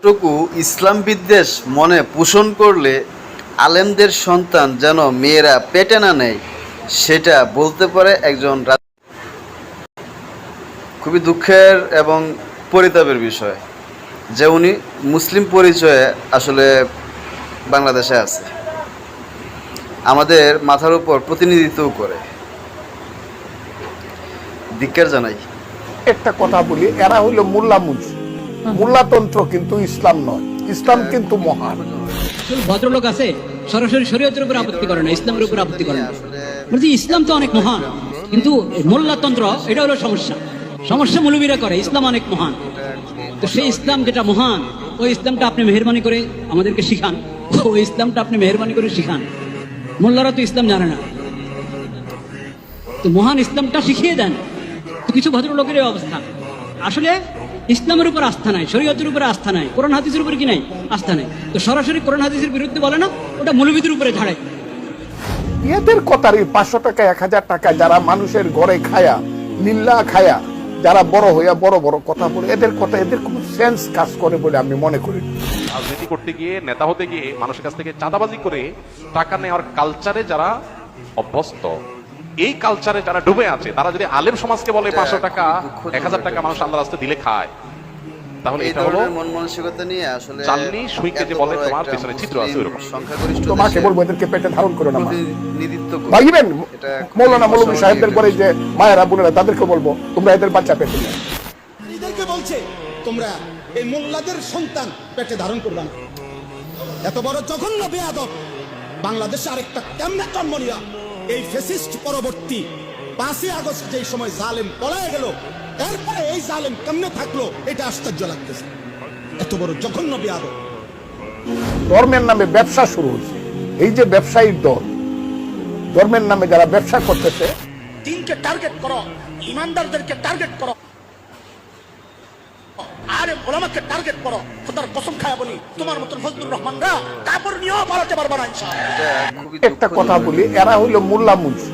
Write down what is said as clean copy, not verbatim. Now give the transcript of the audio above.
টুকু ইসলাম বিদ্বেষ মনে পোষণ করলে আলেমদের সন্তান যেন মেয়েরা পেটে না নেয়, সেটা বলতে পারে একজন খুবই দুঃখের এবং পরিতাপের বিষয় যে উনি মুসলিম পরিচয়ে আসলে বাংলাদেশে আছে, আমাদের মাথার উপর প্রতিনিধিত্বও করে। ধিক্কার জানাই। একটা কথা বলি, এরা হইল মোল্লা মুন্সি, মোল্লাতন্ত্র কিন্তু ইসলাম নয়, ইসলাম কিন্তু মহান। ভদ্রলোক আছে সরাসরি শরীয়তের উপর আপত্তি করে না, ইসলামের উপর আপত্তি করে না। বলছি ইসলাম তো অনেক মহান, কিন্তু মোল্লাতন্ত্র এটা হলো সমস্যা। সমস্যা মৌলবীরা করে, ইসলাম অনেক মহান। তো সেই ইসলাম যেটা মহান, ওই ইসলামটা আপনি মেহেরবানি করে আমাদেরকে শিখান, ওই ইসলামটা আপনি মেহেরবানি করে শিখান। মোল্লারা তো ইসলাম জানে না, তো মহান ইসলামটা শিখিয়ে দেন। তো কিছু ভদ্রলোকের এই অবস্থা। আসলে ইসলামের উপর আস্থা নাই, শরীয়তের উপরে আস্থা নাই, কোরআন হাদিসের উপরে কি নাই, আস্থা নাই। তো সরাসরি কোরআন হাদিসের বিরুদ্ধে বলে না, ওটা মৌলবীদের উপরে ঝাড়ে। এদের কথার 500 টাকা 1000 টাকা যারা মানুষের ঘরে খায়া লিল্লা খায়া যারা বড় হইয়া বড় বড় কথা বলে, এদের কথা এদের কোনো সেন্স কাজ করে বলে আমি মনে করি। রাজনীতি করতে গিয়ে, নেতা হতে গিয়ে মানুষের কাছ থেকে চাঁদাবাজি করে টাকা নেওয়ার কালচারে যারা অভ্যস্ত, এই কালচারে যারা ডুবে আছে, তারা যদি আলেম সমাজকে বলে 500 টাকা 1000 টাকা মানুষ আল্লাহর রাস্তায় দিলে খায়, তাহলে এটা হলো মন মানসিকতা নিয়ে আসলে চালনি সুইকে যে বলে তোমার পেছনে ছিদ্র আছে ওরকম। সংখ্যাগরিষ্ঠ তোমাকে বলবো এদেরকে পেটে ধারণ করো না। প্রতিনিধিত্ব করে। ভাইবেন মৌলানা মৌলভী এটা সাহেবদের পরে যে মায়েরা বোনেরা তাদেরকে বলবো তোমরা এদের বাচ্চা পেটে নিয়ে। এদেরকে বলছে তোমরা এই মোল্লাদের সন্তান পেটে ধারণ করবে না। এত বড় জঘন্য বেয়াদব বাংলাদেশে আরেকটা কেমনে জন্ম নিয়া এই ফ্যাসিস্ট পরবর্তী 5ই আগস্ট যেই সময় জালেম পলায় গেল, এরপরে এই জালেম কেমনে থাকলো এটা আশ্চর্য লাগতেছে। এত বড় জঘন্য বেয়াদব। ধর্মের নামে ব্যবসা শুরু হচ্ছে, এই যে ব্যবসায়ীর দল, ধর্মের নামে যারা ব্যবসা করতেছে, দিনকে টার্গেট করো, ইমানদারদেরকে টার্গেট করো, আরে ওলামাকে টার্গেট করো। খোদার কসম খায়া বলি, তোমার মতন ফজলুর রহমানরা কাপড় নিয়েও পালাতে পারবে না ইনশাআল্লাহ। এটা খুবই একটা কথা বলি, এরা হইল মোল্লা মুন্সি,